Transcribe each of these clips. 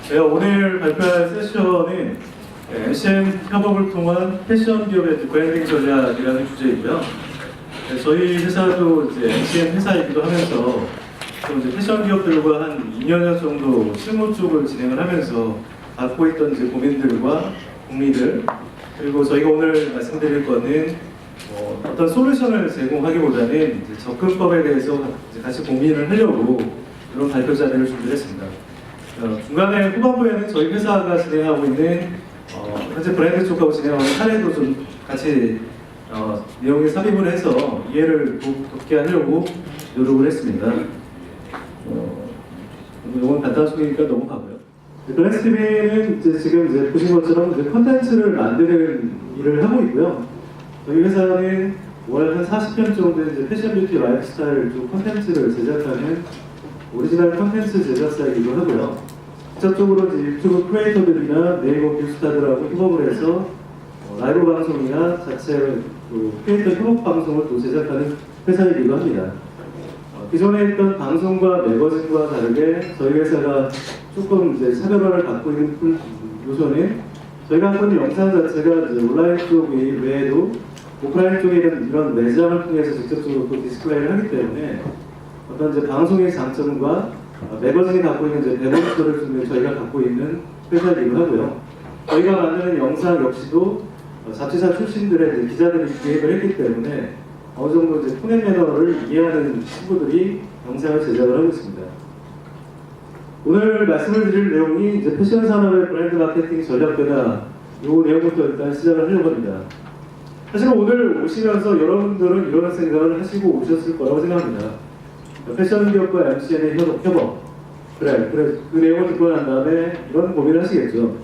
제가 오늘 발표할 세션은 MCN 협업을 통한 패션 기업의 브랜딩 전략이라는 주제이고요. 저희 회사도 이제 MCN 회사이기도 하면서 또 이제 패션 기업들과 한 2년 정도 실무 쪽을 진행을 하면서 갖고 있던 이제 고민들과 고민들, 그리고 저희가 오늘 말씀드릴 거는 어떤 솔루션을 제공하기보다는 이제 접근법에 대해서 이제 같이 고민을 하려고 이런 발표 자리를 준비했습니다. 중간에 후반부에는 저희 회사가 진행하고 있는 현재 브랜드 쪽하고 진행하는 사례도 좀 같이 내용에 삽입을 해서 이해를 돕게 하려고 노력을 했습니다. 이건 간단한 소개니까 넘어가고요. 글래스TV는 지금 보신 것처럼 컨텐츠를 만드는 일을 하고 있고요. 저희 회사는 월 한 40편 정도의 패션 뷰티 라이프스타일 쪽 컨텐츠를 제작하는 오리지널 컨텐츠 제작사이기도 하고요. 직접적으로 유튜브 크리에이터들이나 네이버 뷰스타들하고 협업을 해서 라이브 방송이나 자체 크리에이터 협업 방송을 또 제작하는 회사이기도 합니다. 기존에 있던 방송과 매거진과 다르게 저희 회사가 조금 차별화를 갖고 있는 요소는 저희가 하고 있는 영상 자체가 온라인 쪽 외에도 오프라인 쪽에 이런 매장을 통해서 직접적으로 또 디스플레이를 하기 때문에 어떤 방송의 장점과 매거진이 갖고 있는 데모스터를 저희가 갖고 있는 회사이기도 하고요. 저희가 만드는 영상 역시도 잡지사 출신들의 기자들이 기획을 했기 때문에 어느 정도 통행 매너를 이해하는 친구들이 영상을 제작을 하고 있습니다. 오늘 말씀을 드릴 내용이 패션 산업의 브랜드 마케팅 전략 변화, 이 내용부터 일단 시작을 하려고 합니다. 사실 오늘 오시면서 여러분들은 이런 생각을 하시고 오셨을 거라고 생각합니다. 패션 기업과 MCN의 협업. 그래. 그 내용을 듣고 난 다음에 이런 고민을 하시겠죠.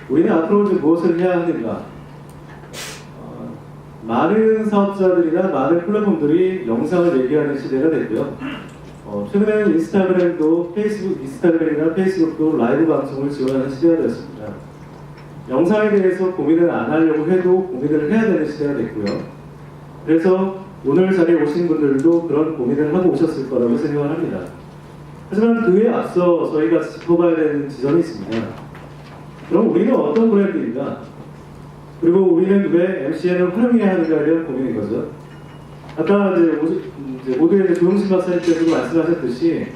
우리는 앞으로 무엇을 해야 하는가? 많은 사업자들이나 많은 플랫폼들이 영상을 얘기하는 시대가 됐고요. 최근에는 인스타그램이나 페이스북도 라이브 방송을 지원하는 시대가 되었습니다. 영상에 대해서 고민을 안 하려고 해도 고민을 해야 되는 시대가 됐고요. 그래서 오늘 자리에 오신 분들도 그런 고민을 하고 오셨을 거라고 생각을 합니다. 하지만 그에 앞서 저희가 짚어봐야 되는 지점이 있습니다. 그럼 우리는 어떤 브랜드인가? 그리고 우리는 왜 MCN을 활용해야 하는가에 대한 고민인 거죠. 아까 모두의 조용신 박사님께서도 말씀하셨듯이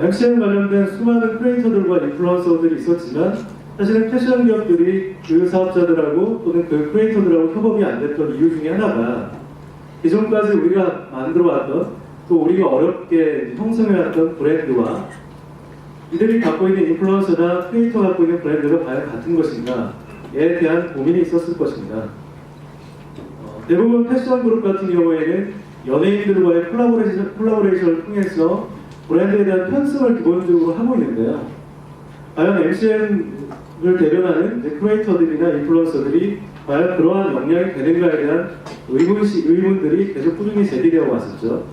MCN 관련된 수많은 크리에이터들과 인플루언서들이 있었지만 사실은 패션 기업들이 그 사업자들하고 또는 그 크리에이터들하고 협업이 안 됐던 이유 중에 하나가 기존까지 우리가 만들어왔던 또 우리가 어렵게 형성해왔던 브랜드와 이들이 갖고 있는 인플루언서나 크리에이터가 갖고 있는 브랜드가 과연 같은 것인가에 대한 고민이 있었을 것입니다. 대부분 패션 그룹 같은 경우에는 연예인들과의 콜라보레이션을 통해서 브랜드에 대한 편승을 기본적으로 하고 있는데요. 과연 MCN을 대변하는 크리에이터들이나 인플루언서들이 과연 그러한 역량이 되는가에 대한 의문들이 계속 꾸준히 제기되어 왔었죠.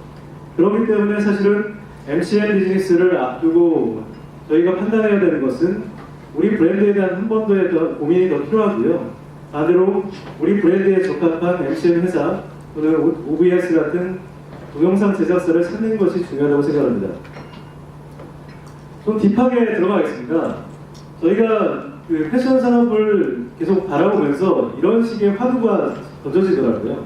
그렇기 때문에 사실은 MCN 비즈니스를 앞두고 저희가 판단해야 되는 것은 우리 브랜드에 대한 한 번 더의 고민이 더 필요하고요. 반대로 우리 브랜드에 적합한 MCN 회사 또는 OBS 같은 동영상 제작사를 찾는 것이 중요하다고 생각합니다. 좀 딥하게 들어가겠습니다. 저희가 그 패션 산업을 계속 바라보면서 이런 식의 화두가 던져지더라고요.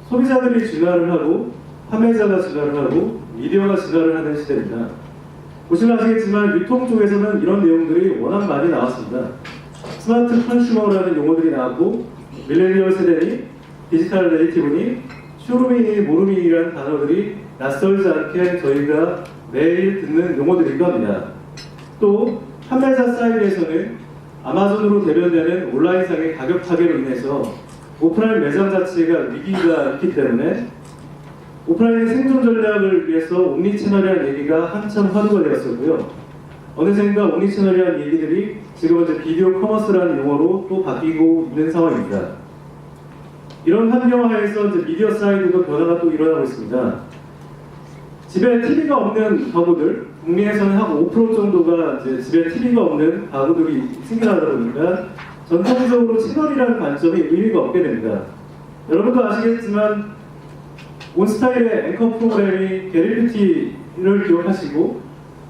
소비자들이 진화를 하고 판매자가 진화를 하고 미디어가 진화를 하는 시대입니다. 보시면 아시겠지만 유통 쪽에서는 이런 내용들이 워낙 많이 나왔습니다. 스마트 컨슈머라는 용어들이 나왔고 밀레니얼 세대니 디지털 네이티브니 쇼루미니 모루미라는 단어들이 낯설지 않게 저희가 매일 듣는 용어들이기도 합니다. 또 판매자 사이드에서는 아마존으로 대변되는 온라인상의 가격 파괴로 인해서 오프라인 매장 자체가 위기가 있기 때문에 오프라인의 생존 전략을 위해서 옴니채널이라는 얘기가 한참 화두가 되었었고요. 어느샌가 옴니채널이라는 얘기들이 지금은 비디오 커머스라는 용어로 또 바뀌고 있는 상황입니다. 이런 환경 하에서 미디어 사이드도 변화가 또 일어나고 있습니다. 집에 TV가 없는 가구들, 국내에서는 한 5% 정도가 집에 TV가 없는 가구들이 생겨나다 보니까 전통적으로 채널이라는 관점이 의미가 없게 됩니다. 여러분도 아시겠지만 온스타일의 앵커 프로그램이 게리 뷰티를 기억하시고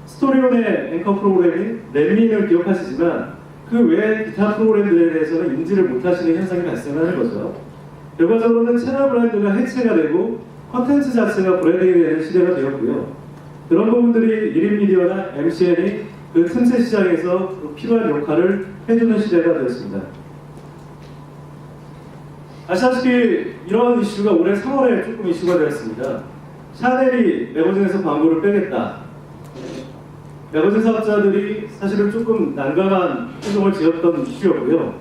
스토리온의 앵커 프로그램인 렘민을 기억하시지만 그 외의 기타 프로그램들에 대해서는 인지를 못하시는 현상이 발생하는 거죠. 결과적으로는 채널 브랜드가 해체가 되고 컨텐츠 자체가 브랜딩이 되는 시대가 되었고요. 그런 부분들이 1인 미디어나 MCN이 그 틈새 시장에서 필요한 역할을 해주는 시대가 되었습니다. 아시다시피 이런 이슈가 올해 3월에 조금 이슈가 되었습니다. 샤넬이 매거진에서 광고를 빼겠다. 매거진 사업자들이 사실은 조금 난감한 행동을 지었던 이슈였고요.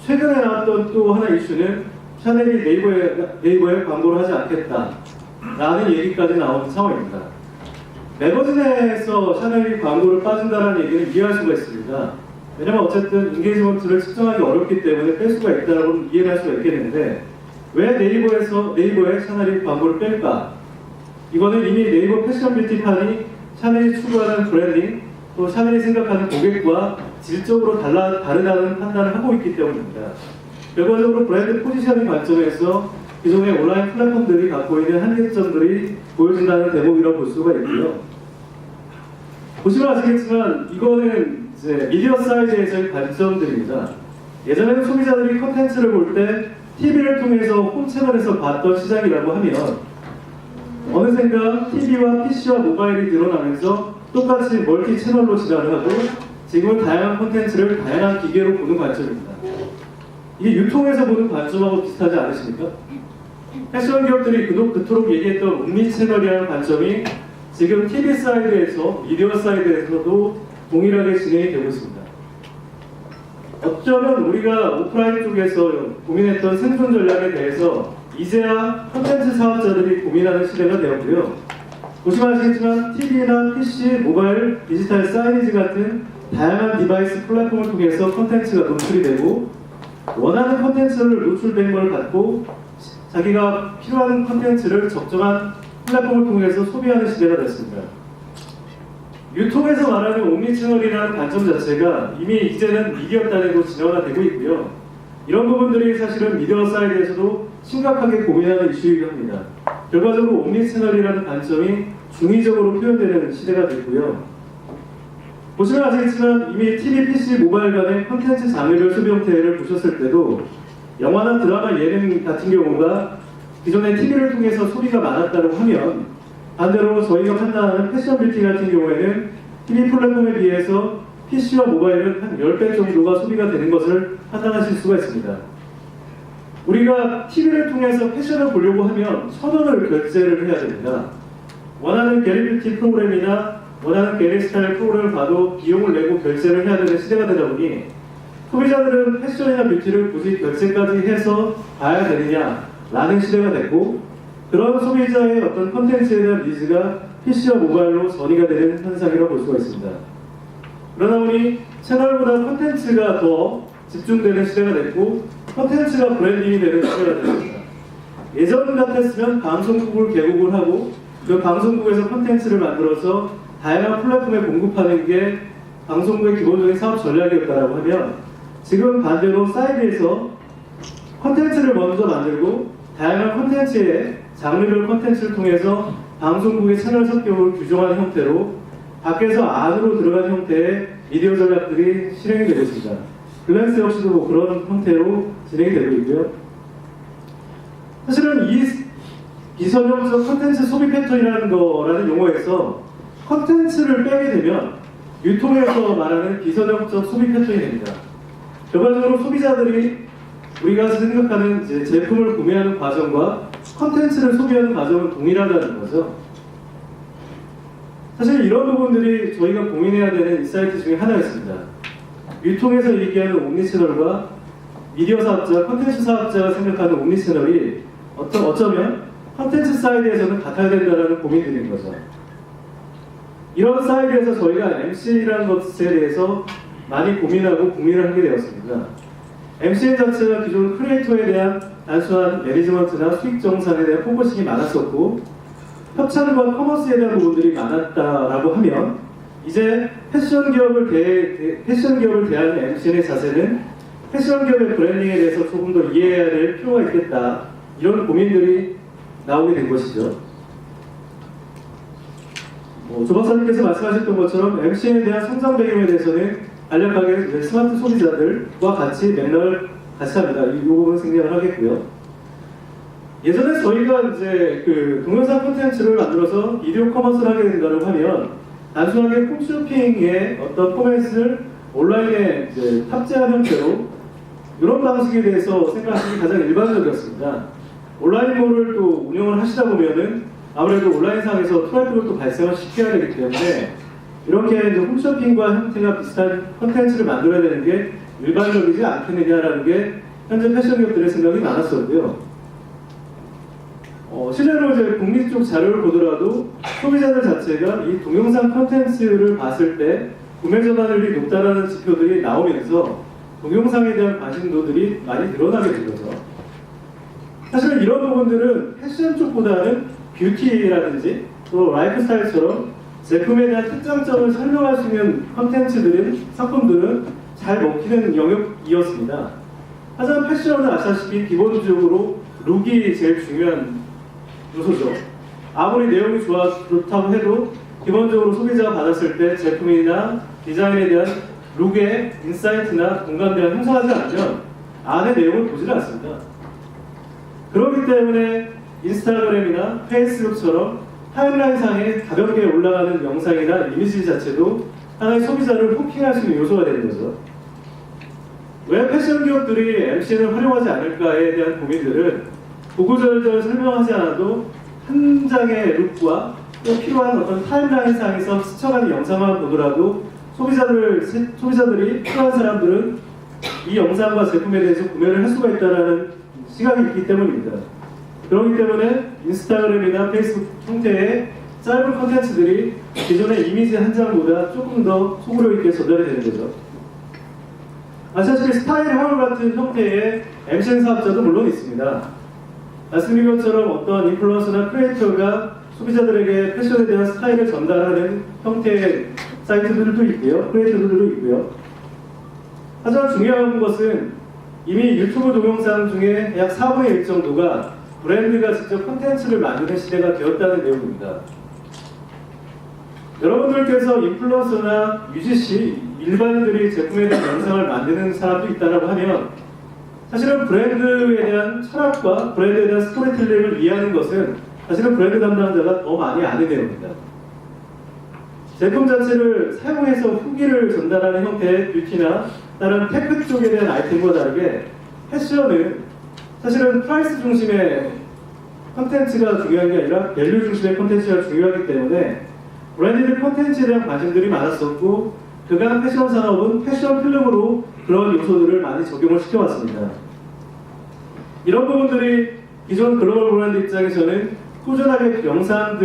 최근에 나왔던 또 하나의 이슈는 샤넬이 네이버에 광고를 하지 않겠다라는 얘기까지 나온 상황입니다. 매거진에서 샤넬이 광고를 빠진다는 얘기는 이해할 수가 있습니다. 왜냐면 어쨌든 인게이지먼트를 측정하기 어렵기 때문에 뺄 수가 있다고 이해를 할 수가 있겠는데 왜 네이버에 샤넬이 광고를 뺄까? 이거는 이미 네이버 패션 뷰티판이 샤넬이 추구하는 브랜딩 또 샤넬이 생각하는 고객과 질적으로 다르다는 판단을 하고 있기 때문입니다. 결과적으로 브랜드 포지셔닝 관점에서 기존의 온라인 플랫폼들이 갖고 있는 한계점들이 보여진다는 대목이라고 볼 수가 있고요. 보시면 아시겠지만 이거는 이제 미디어 사이드에서의 관점들입니다. 예전에는 소비자들이 컨텐츠를 볼 때 TV를 통해서 홈 채널에서 봤던 시장이라고 하면 어느샌가 TV와 PC와 모바일이 늘어나면서 똑같이 멀티 채널로 진화를 하고 지금은 다양한 콘텐츠를 다양한 기계로 보는 관점입니다. 이게 유통에서 보는 관점하고 비슷하지 않으십니까? 패션 기업들이 그토록 얘기했던 옴니 채널이라는 관점이 지금 TV 사이드에서, 미디어 사이드에서도 동일하게 진행이 되고 있습니다. 어쩌면 우리가 오프라인 쪽에서 고민했던 생존 전략에 대해서 이제야 콘텐츠 사업자들이 고민하는 시대가 되었고요. 보시면 아시겠지만 TV나 PC, 모바일, 디지털 사이니지 같은 다양한 디바이스 플랫폼을 통해서 콘텐츠가 노출이 되고 원하는 콘텐츠를 노출된 걸 갖고 자기가 필요한 콘텐츠를 적정한 플랫폼을 통해서 소비하는 시대가 됐습니다. 유통에서 말하는 옴니채널이라는 관점 자체가 이미 이제는 미디어 단에도 진화가 되고 있고요. 이런 부분들이 사실은 미디어 사이드에서도 심각하게 고민하는 이슈이기도 합니다. 결과적으로 옴니채널이라는 관점이 중의적으로 표현되는 시대가 됐고요. 보시면 아시겠지만 이미 TV, PC, 모바일 간의 콘텐츠 장르별 소비 형태를 보셨을 때도 영화나 드라마, 예능 같은 경우가 기존의 TV를 통해서 소비가 많았다고 하면 반대로 저희가 판단하는 패션 뷰티 같은 경우에는 TV 플랫폼에 비해서 PC와 모바일은 한 10배 정도가 소비가 되는 것을 판단하실 수가 있습니다. 우리가 TV를 통해서 패션을 보려고 하면 1,000원을 결제를 해야 됩니다. 원하는 게리 뷰티 프로그램이나 원하는 게리 스타일 프로그램을 봐도 비용을 내고 결제를 해야 되는 시대가 되다 보니 소비자들은 패션이나 뷰티를 굳이 결제까지 해서 봐야 되느냐라는 시대가 됐고 그런 소비자의 어떤 콘텐츠에 대한 니즈가 PC와 모바일로 전이가 되는 현상이라고 볼 수가 있습니다. 그러다 보니 채널보다 콘텐츠가 더 집중되는 시대가 됐고 콘텐츠가 브랜딩이 되는 시대가 됐습니다. 예전 같았으면 방송국을 개국을 하고 그 방송국에서 콘텐츠를 만들어서 다양한 플랫폼에 공급하는 게 방송국의 기본적인 사업 전략이었다고 하면 지금 반대로 사이드에서 콘텐츠를 먼저 만들고 다양한 콘텐츠의 장르별 콘텐츠를 통해서 방송국의 채널 성격을 규정하는 형태로 밖에서 안으로 들어가는 형태의 미디어 전략들이 실행이 되고 있습니다. 글랜스 역시도 뭐 그런 형태로 진행이 되고 있고요. 사실은 이 비선형적 콘텐츠 소비 패턴이라는 거라는 용어에서 콘텐츠를 빼게 되면 유통에서 말하는 비선형적 소비 패턴이 됩니다. 결과적으로 소비자들이 우리가 생각하는 이제 제품을 구매하는 과정과 콘텐츠를 소비하는 과정은 동일하다는 거죠. 사실 이런 부분들이 저희가 고민해야 되는 인사이트 중에 하나였습니다. 유통에서 얘기하는 옴니채널과 미디어 사업자, 콘텐츠 사업자가 생각하는 옴니채널이 어쩌면 콘텐츠 사이드에서는 같아야 된다는 고민들인 거죠. 이런 사이드에서 저희가 MCN이라는 것에 대해서 많이 고민하고 고민을 하게 되었습니다. MCN 자체가 기존 크리에이터에 대한 단순한 매니지먼트나 수익 정산에 대한 포커싱이 많았었고 협찬과 커머스에 대한 부분들이 많았다라고 하면 이제 패션 기업을 대하는 MCN의 자세는 패션 기업의 브랜딩에 대해서 조금 더 이해해야 될 필요가 있겠다 이런 고민들이 나오게 된 것이죠. 조 박사님께서 말씀하셨던 것처럼 MCN에 대한 성장 배경에 대해서는 간략하게 스마트 소비자들과 같이 맥락을 같이 합니다. 이 부분 생략을 하겠고요. 예전에 저희가 이제 그 동영상 콘텐츠를 만들어서 비디오 커머스를 하게 된다고 하면 단순하게 홈쇼핑의 어떤 포맷을 온라인에 이제 탑재한 형태로 이런 방식에 대해서 생각하시는 게 가장 일반적이었습니다. 온라인몰을 또 운영을 하시다 보면은 아무래도 온라인상에서 트래픽을 또 발생을 시켜야 되기 때문에 이렇게 이제 홈쇼핑과 형태가 비슷한 콘텐츠를 만들어야 되는 게 일반적이지 않겠느냐라는 게 현재 패션 기업들의 생각이 많았었고요. 실제로 이제 국립 쪽 자료를 보더라도 소비자들 자체가 이 동영상 콘텐츠를 봤을 때 구매 전환율이 높다라는 지표들이 나오면서 동영상에 대한 관심도들이 많이 늘어나게 된 거죠. 사실 이런 부분들은 패션 쪽보다는 뷰티라든지 또 라이프 스타일처럼 제품에 대한 특장점을 설명할 수 있는 콘텐츠들은, 상품들은 잘 먹히는 영역이었습니다. 하지만 패션은 아시다시피 기본적으로 룩이 제일 중요한 요소죠. 아무리 내용이 좋다고 해도 기본적으로 소비자가 받았을 때 제품이나 디자인에 대한 룩의 인사이트나 공감대가 형성하지 않으면 안의 내용을 보지 않습니다. 그렇기 때문에 인스타그램이나 페이스북처럼 타임라인상에 가볍게 올라가는 영상이나 이미지 자체도 하나의 소비자를 호킹할 수 있는 요소가 되는 거죠. 왜 패션 기업들이 MCN을 활용하지 않을까에 대한 고민들은 구구절절 설명하지 않아도 한 장의 룩과 또 필요한 어떤 타임라인상에서 스쳐가는 영상만 보더라도 소비자들이 필요한 사람들은 이 영상과 제품에 대해서 구매를 할 수가 있다는 시각이 있기 때문입니다. 그렇기 때문에 인스타그램이나 페이스북 형태의 짧은 콘텐츠들이 기존의 이미지 한 장보다 조금 더 소구력 있게 전달이 되는 거죠. 아시다시피 스타일 하울 같은 형태의 MCN 사업자도 물론 있습니다. 말씀드린 것처럼 어떤 인플루언서나 크리에이터가 소비자들에게 패션에 대한 스타일을 전달하는 형태의 사이트들도 있고요, 크리에이터들도 있고요. 하지만 중요한 것은 이미 유튜브 동영상 중에 약 4분의 1 정도가 브랜드가 직접 콘텐츠를 만드는 시대가 되었다는 내용입니다. 여러분들께서 인플루언서나 뮤지시, 일반인들이 제품에 대한 영상을 만드는 사람도 있다고 하면 사실은 브랜드에 대한 철학과 브랜드에 대한 스토리텔링을 이해하는 것은 사실은 브랜드 담당자가 더 많이 아는 내용입니다. 제품 자체를 사용해서 후기를 전달하는 형태의 뷰티나 다른 테크 쪽에 대한 아이템과 다르게 패션은 사실은 프라이스 중심의 콘텐츠가 중요한 게 아니라 밸류 중심의 콘텐츠가 중요하기 때문에 브랜디드 콘텐츠에 대한 관심들이 많았었고 그간 패션 산업은 패션 필름으로 그런 요소들을 많이 적용을 시켜왔습니다. 이런 부분들이 기존 글로벌 브랜드 입장에서는 꾸준하게 동영상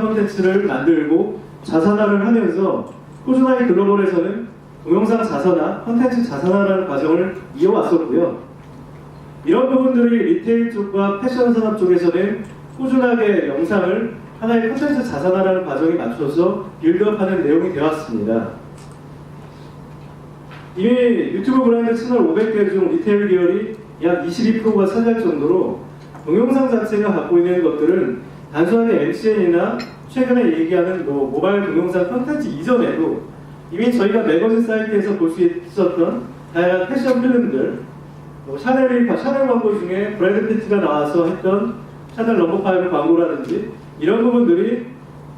콘텐츠를 만들고 자산화를 하면서 꾸준하게 글로벌에서는 동영상 자산화, 콘텐츠 자산화라는 과정을 이어왔었고요. 이런 부분들이 리테일 쪽과 패션 산업 쪽에서는 꾸준하게 영상을 하나의 콘텐츠 자산화라는 과정에 맞춰서 빌드업하는 내용이 되었습니다. 이미 유튜브 브랜드 채널 500개 중 리테일 계열이 약 22%가 차지할 정도로 동영상 자체가 갖고 있는 것들은 단순하게 MCN이나 최근에 얘기하는 모바일 동영상 콘텐츠 이전에도 이미 저희가 매거진 사이트에서 볼 수 있었던 다양한 패션 필름들, 샤넬 광고 중에 브래드 피트가 나와서 했던 샤넬 넘버5 광고라든지 이런 부분들이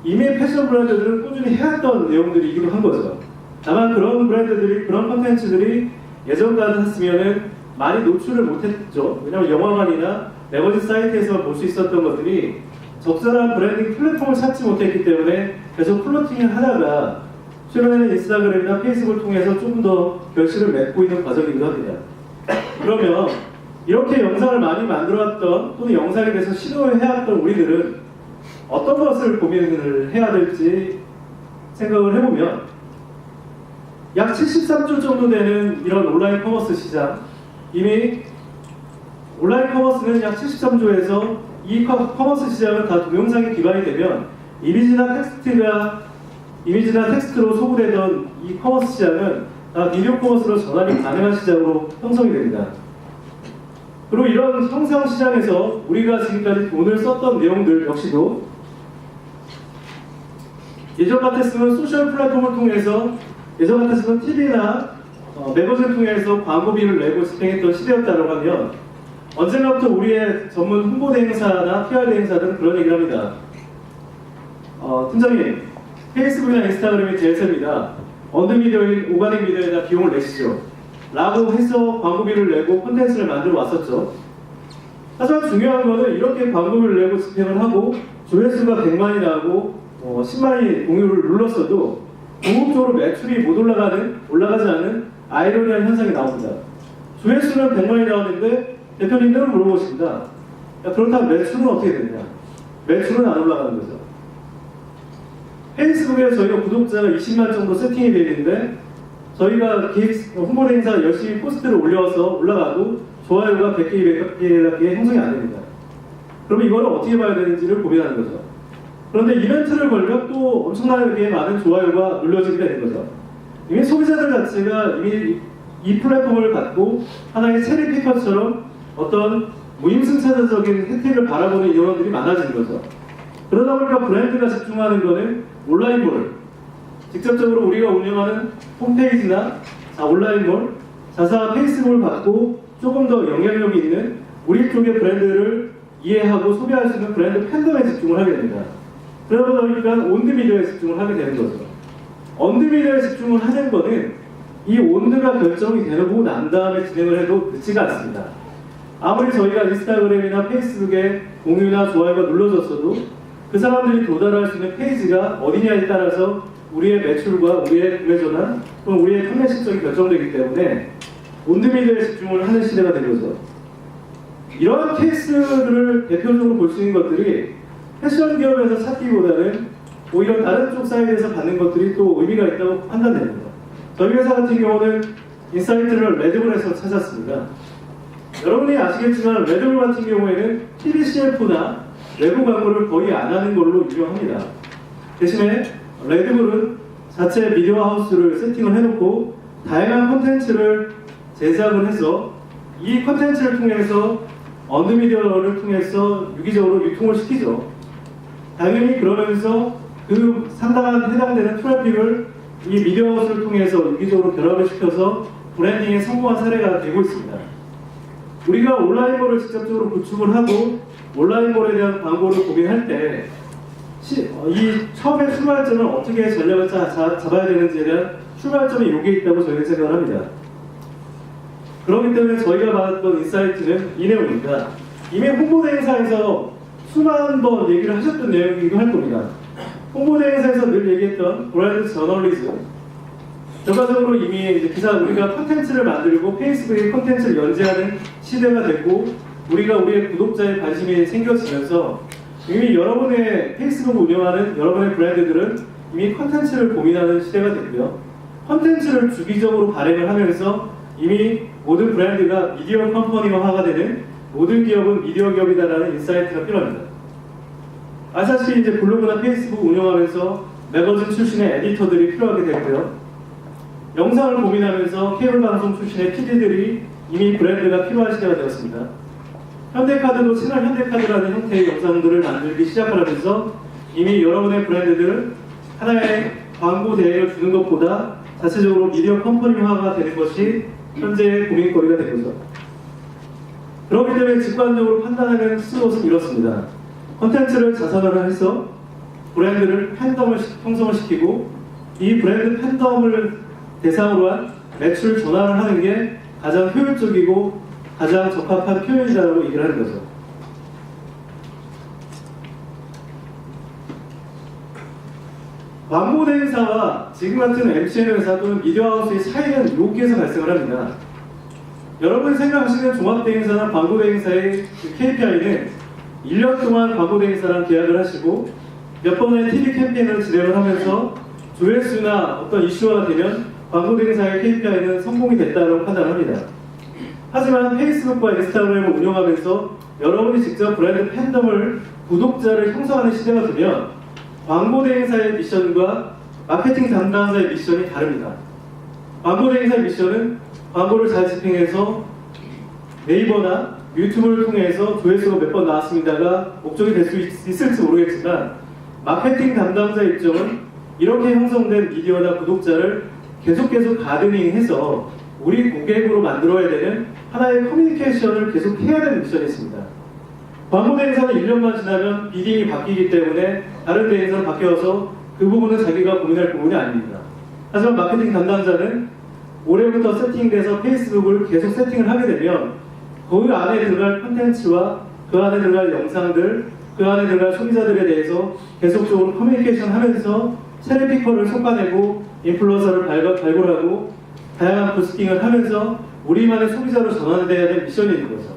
이미 패션 브랜드들은 꾸준히 해왔던 내용들이기도 한 거죠. 다만 그런 브랜드들이, 그런 콘텐츠들이 예전 같았으면은 많이 노출을 못했죠. 왜냐하면 영화관이나 매거진 사이트에서 볼 수 있었던 것들이 적절한 브랜딩 플랫폼을 찾지 못했기 때문에 계속 플로팅을 하다가 최근에는 인스타그램이나 페이스북을 통해서 조금 더 결실을 맺고 있는 과정이기도 합니다. 그러면 이렇게 영상을 많이 만들어왔던 또는 영상에 대해서 시도를 해왔던 우리들은 어떤 것을 고민을 해야 될지 생각을 해보면 약 73조 정도 되는 이런 온라인 커머스 시장, 이미 온라인 커머스는 약 73조에서 이 커머스 시장은 다 동영상이 기반이 되면 이미지나 텍스트로 소구되던 이 커머스 시장은 다 비디오 커머스로 전환이 가능한 시장으로 형성이 됩니다. 그리고 이런 형상 시장에서 우리가 지금까지 돈을 썼던 내용들 역시도 예전 같았으면 소셜 플랫폼을 통해서, 예전 같았으면 TV나 매거진 통해서 광고비를 내고 집행했던 시대였다고 하면, 언젠가부터 우리의 전문 홍보대 행사나 PR대 행사들은 그런 얘기를 합니다. 팀장님, 페이스북이나 인스타그램이 제일 셉니다. 언드미디어인 오가닉 미디어에다 비용을 내시죠. 라고 해서 광고비를 내고 콘텐츠를 만들어 왔었죠. 하지만 중요한 거는 이렇게 광고비를 내고 집행을 하고 조회수가 100만이 나고 10만이 공유를 눌렀어도 궁극적으로 매출이 못 올라가지 않는 아이러니한 현상이 나옵니다. 조회수는 100만이 나왔는데 대표님들은 물어보십니다. 야, 그렇다면 매출은 어떻게 되냐? 매출은 안 올라가는 거죠. 페이스북에 저희가 구독자가 20만 정도 세팅이 되어 있는데 저희가 홍보대 행사 열심히 포스트를 올려서 올라가도 좋아요가 100개, 200개 형성이 안 됩니다. 그러면 이걸 어떻게 봐야 되는지를 고민하는 거죠. 그런데 이벤트를 걸면 또 엄청나게 많은 좋아요가 눌려지게 되는 거죠. 이미 소비자들 자체가 이미 이 플랫폼을 갖고 하나의 체리피커처럼 어떤 무임승차적인 혜택을 바라보는 인원들이 많아지는 거죠. 그러다 보니까 브랜드가 집중하는 거는 온라인몰, 직접적으로 우리가 운영하는 홈페이지나 온라인몰, 자사 페이스북을 받고 조금 더 영향력이 있는 우리 쪽의 브랜드를 이해하고 소비할 수 있는 브랜드 팬덤에 집중을 하게 됩니다. 그러다 보니까 온드미디어에 집중을 하게 되는 거죠. 온드미디어에 집중을 하는 거는 이 온드가 결정이 되고 난 다음에 진행을 해도 늦지가 않습니다. 아무리 저희가 인스타그램이나 페이스북에 공유나 좋아요가 눌러졌어도 그 사람들이 도달할 수 있는 페이지가 어디냐에 따라서 우리의 매출과 우리의 구매 전환 또는 우리의 판매 실적이 결정되기 때문에 온드미디어에 집중을 하는 시대가 된 거죠. 이러한 케이스들을 대표적으로 볼 수 있는 것들이 패션 기업에서 찾기보다는 오히려 다른 쪽 사이드에서 받는 것들이 또 의미가 있다고 판단됩니다. 저희 회사 같은 경우는 인사이트를 레드불에서 찾았습니다. 여러분이 아시겠지만 레드불 같은 경우에는 TVCF나 외부 광고를 거의 안 하는 걸로 유명합니다. 대신에 레드불은 자체 미디어 하우스를 세팅을 해놓고 다양한 콘텐츠를 제작을 해서 이 콘텐츠를 통해서 언드미디어를 통해서 유기적으로 유통을 시키죠. 당연히 그러면서 그 상당한 해당되는 트래픽을 이 미디어 하우스를 통해서 유기적으로 결합을 시켜서 브랜딩에 성공한 사례가 되고 있습니다. 우리가 온라인몰을 직접적으로 구축을 하고 온라인몰에 대한 광고를 고민할 때 이 처음에 출발점을 어떻게 전략을 잡아야 되는지에 대한 출발점이 여기에 있다고 저희는 생각을 합니다. 그렇기 때문에 저희가 받았던 인사이트는 이 내용입니다. 이미 홍보대 행사에서 수만 번 얘기를 하셨던 내용이기도 할 겁니다. 홍보대 행사에서 늘 얘기했던 브랜드 저널리즘, 결과적으로 이미 이제 기사 우리가 콘텐츠를 만들고 페이스북에 콘텐츠를 연재하는 시대가 됐고 우리가 우리의 구독자의 관심이 생겨지면서 이미 여러분의 페이스북을 운영하는 여러분의 브랜드들은 이미 콘텐츠를 고민하는 시대가 됐고요. 콘텐츠를 주기적으로 발행을 하면서 이미 모든 브랜드가 미디어 컴퍼니화가 되는 모든 기업은 미디어 기업이다라는 인사이트가 필요합니다. 아시다시피 이제 블로그나 페이스북 운영하면서 매거진 출신의 에디터들이 필요하게 되고요. 영상을 고민하면서 케이블 방송 출신의 PD들이 이미 브랜드가 필요한 시대가 되었습니다. 현대카드도 채널 현대카드라는 형태의 영상들을 만들기 시작하면서 이미 여러분의 브랜드들은 하나의 광고 대행을 주는 것보다 자체적으로 미디어 컴퍼니화가 되는 것이 현재의 고민거리가 된 거죠. 그렇기 때문에 직관적으로 판단하는 스스로는 이렇습니다. 콘텐츠를 자사화해서 브랜드를 팬덤을 형성을 시키고 이 브랜드 팬덤을 대상으로 한 매출 전환을 하는 게 가장 효율적이고 가장 적합한 표현이라고 얘기를 하는 거죠. 광고 대행사와 지금 같은 MCN 회사 또는 미디어하우스의 차이는 여기에서 발생을 합니다. 여러분이 생각하시는 종합대행사나 광고대행사의 KPI는 1년 동안 광고대행사랑 계약을 하시고 몇 번의 TV 캠페인을 진행을 하면서 조회수나 어떤 이슈화가 되면 광고대행사의 KPI는 성공이 됐다고 판단합니다. 하지만 페이스북과 인스타그램을 운영하면서 여러분이 직접 브랜드 팬덤을, 구독자를 형성하는 시대가 되면 광고대행사의 미션과 마케팅 담당자의 미션이 다릅니다. 광고대행사의 미션은 광고를 잘 집행해서 네이버나 유튜브를 통해서 조회수가 몇 번 나왔습니다가 목적이 될 수 있을지 모르겠지만 마케팅 담당자의 입장은 이렇게 형성된 미디어나 구독자를 계속 가드닝해서 우리 고객으로 만들어야 되는 하나의 커뮤니케이션을 계속 해야 되는 미션이 있습니다. 광고 대행사는 1년만 지나면 비딩이 바뀌기 때문에 다른 대행사로 바뀌어서 그 부분은 자기가 고민할 부분이 아닙니다. 하지만 마케팅 담당자는 올해부터 세팅돼서 페이스북을 계속 세팅을 하게 되면 그 안에 들어갈 콘텐츠와 그 안에 들어갈 영상들, 그 안에 들어갈 소비자들에 대해서 계속적으로 커뮤니케이션 하면서 세례피커를 솎아내고 인플루언서를 발굴하고 다양한 부스팅을 하면서 우리만의 소비자로 전환돼야 될 미션이 있는 거죠.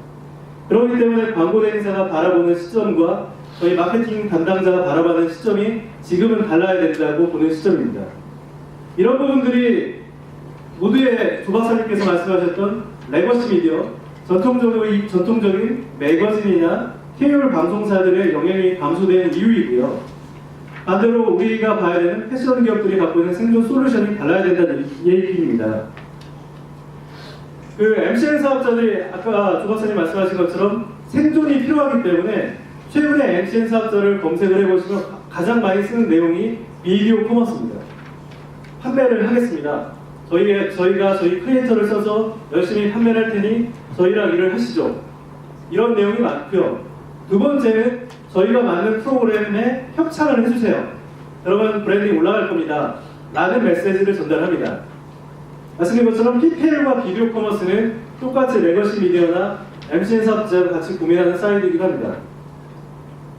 그렇기 때문에 광고 대행사가 바라보는 시점과 저희 마케팅 담당자가 바라보는 시점이 지금은 달라야 된다고 보는 시점입니다. 이런 부분들이 모두의 조 박사님께서 말씀하셨던 레거시 미디어, 전통적인 매거진이나 케이블 방송사들의 영향이 감소되는 이유이고요. 반대로 우리가 봐야 되는 패션 기업들이 갖고 있는 생존 솔루션이 달라야 된다는 얘기입니다. 그 MCN 사업자들이 아까 조 박사님 말씀하신 것처럼 생존이 필요하기 때문에 최근에 MCN 사업자를 검색을 해보시면 가장 많이 쓰는 내용이 미디어 커머스입니다. 판매를 하겠습니다. 저희가 저희 크리에이터를 써서 열심히 판매를 할 테니 저희랑 일을 하시죠. 이런 내용이 많고요. 두 번째는 저희가 만든 프로그램에 협찬을 해주세요. 여러분 브랜딩 올라갈 겁니다. 라는 메시지를 전달합니다. 말씀드린 것처럼 PPL과 비디오 커머스는 똑같이 레거시 미디어나 MCN 사업자가 같이 고민하는 사이트이기도 합니다.